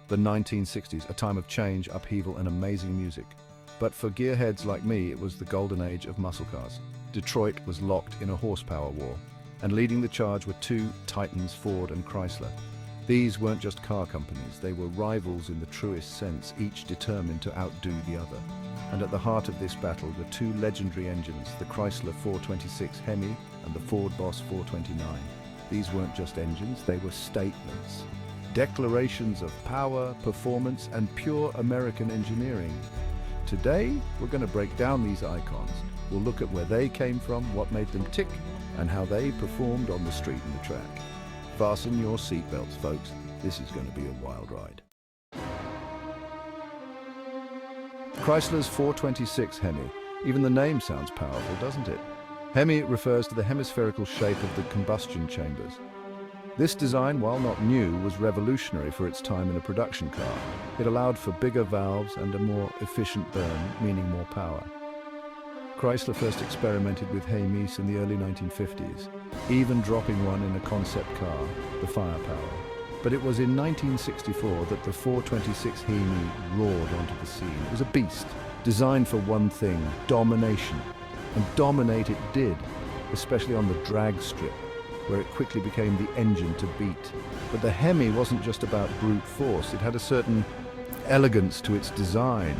The 1960s, a time of change, upheaval, and amazing music. But for gearheads like me, it was the golden age of muscle cars. Detroit was locked in a horsepower war, and leading the charge were two titans, Ford and Chrysler. These weren't just car companies, they were rivals in the truest sense, each determined to outdo the other. And at the heart of this battle were two legendary engines, the Chrysler 426 Hemi and the Ford Boss 429. These weren't just engines, they were statements. Declarations of power, performance, and pure American engineering. Today, we're going to break down these icons. We'll look at where they came from, what made them tick, and how they performed on the street and the track. Fasten your seatbelts, folks. This is going to be a wild ride. Chrysler's 426 Hemi. Even the name sounds powerful, doesn't it? Hemi refers to the hemispherical shape of the combustion chambers. This design, while not new, was revolutionary for its time in a production car. It allowed for bigger valves and a more efficient burn, meaning more power. Chrysler first experimented with Hemis in the early 1950s, even dropping one in a concept car, the Firepower. But it was in 1964 that the 426 Hemi roared onto the scene. It was a beast, designed for one thing, domination. And dominate it did, especially on the drag strip, where it quickly became the engine to beat. But the Hemi wasn't just about brute force, it had a certain elegance to its design.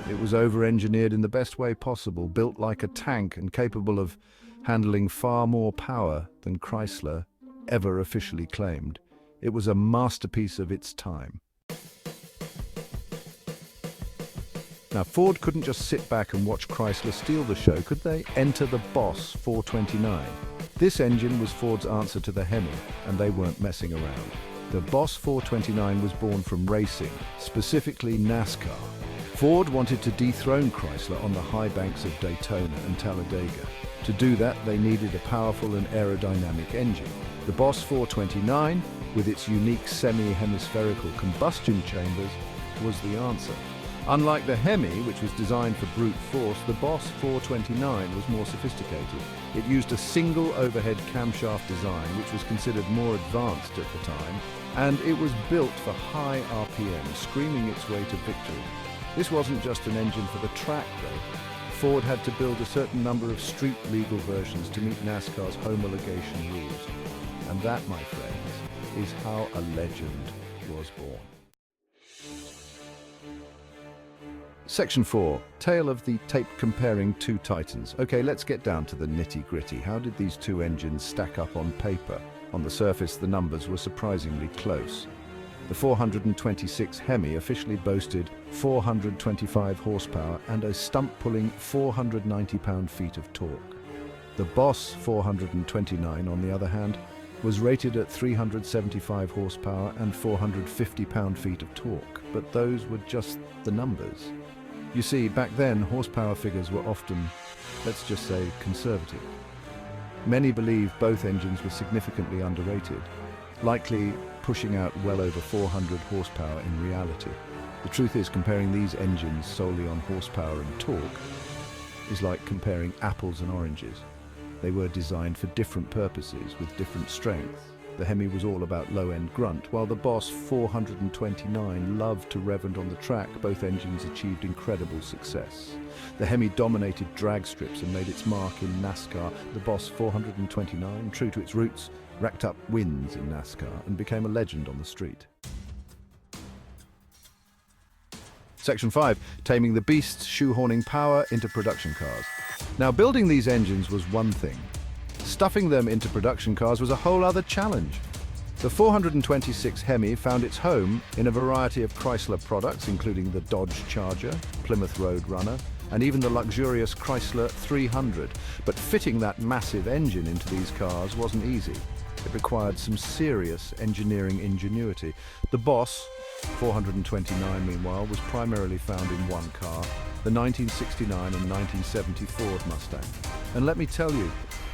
It was over-engineered in the best way possible, built like a tank and capable of handling far more power than Chrysler ever officially claimed. It was a masterpiece of its time. Now, Ford couldn't just sit back and watch Chrysler steal the show, could they? Enter the Boss 429. This engine was Ford's answer to the Hemi, and they weren't messing around. The Boss 429 was born from racing, specifically NASCAR. Ford wanted to dethrone Chrysler on the high banks of Daytona and Talladega. To do that, they needed a powerful and aerodynamic engine. The Boss 429, with its unique semi-hemispherical combustion chambers, was the answer. Unlike the Hemi, which was designed for brute force, the Boss 429 was more sophisticated. It used a single overhead camshaft design, which was considered more advanced at the time, and it was built for high RPM, screaming its way to victory. This wasn't just an engine for the track, though. Ford had to build a certain number of street-legal versions to meet NASCAR's homologation rules. And that, my friends, is how a legend was born. Section 4, Tale of the Tape Comparing Two Titans. Okay, let's get down to the nitty-gritty. How did these two engines stack up on paper? On the surface, the numbers were surprisingly close. The 426 Hemi officially boasted 425 horsepower and a stump-pulling 490 pound-feet of torque. The Boss 429, on the other hand, was rated at 375 horsepower and 450 pound-feet of torque, but those were just the numbers. You see, back then, horsepower figures were often, let's just say, conservative. Many believe both engines were significantly underrated, likely pushing out well over 400 horsepower in reality. The truth is, comparing these engines solely on horsepower and torque is like comparing apples and oranges. They were designed for different purposes with different strengths. The Hemi was all about low-end grunt, while the Boss 429 loved to rev on the track. Both engines achieved incredible success. The Hemi dominated drag strips and made its mark in NASCAR. The Boss 429, true to its roots, racked up wins in NASCAR and became a legend on the street. Section 5, Taming the Beasts, Shoehorning Power into Production Cars. Now, building these engines was one thing. Stuffing them into production cars was a whole other challenge. The 426 Hemi found its home in a variety of Chrysler products, including the Dodge Charger, Plymouth Roadrunner, and even the luxurious Chrysler 300. But fitting that massive engine into these cars wasn't easy. It required some serious engineering ingenuity. The Boss 429, meanwhile, was primarily found in one car, the 1969 and 1970 Ford Mustang. And let me tell you,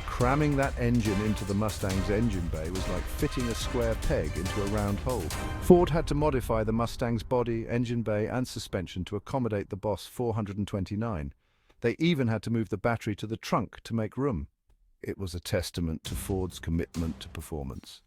cramming that engine into the Mustang's engine bay was like fitting a square peg into a round hole. Ford had to modify the Mustang's body, engine bay, and suspension to accommodate the Boss 429. They even had to move the battery to the trunk to make room. It was a testament to Ford's commitment to performance.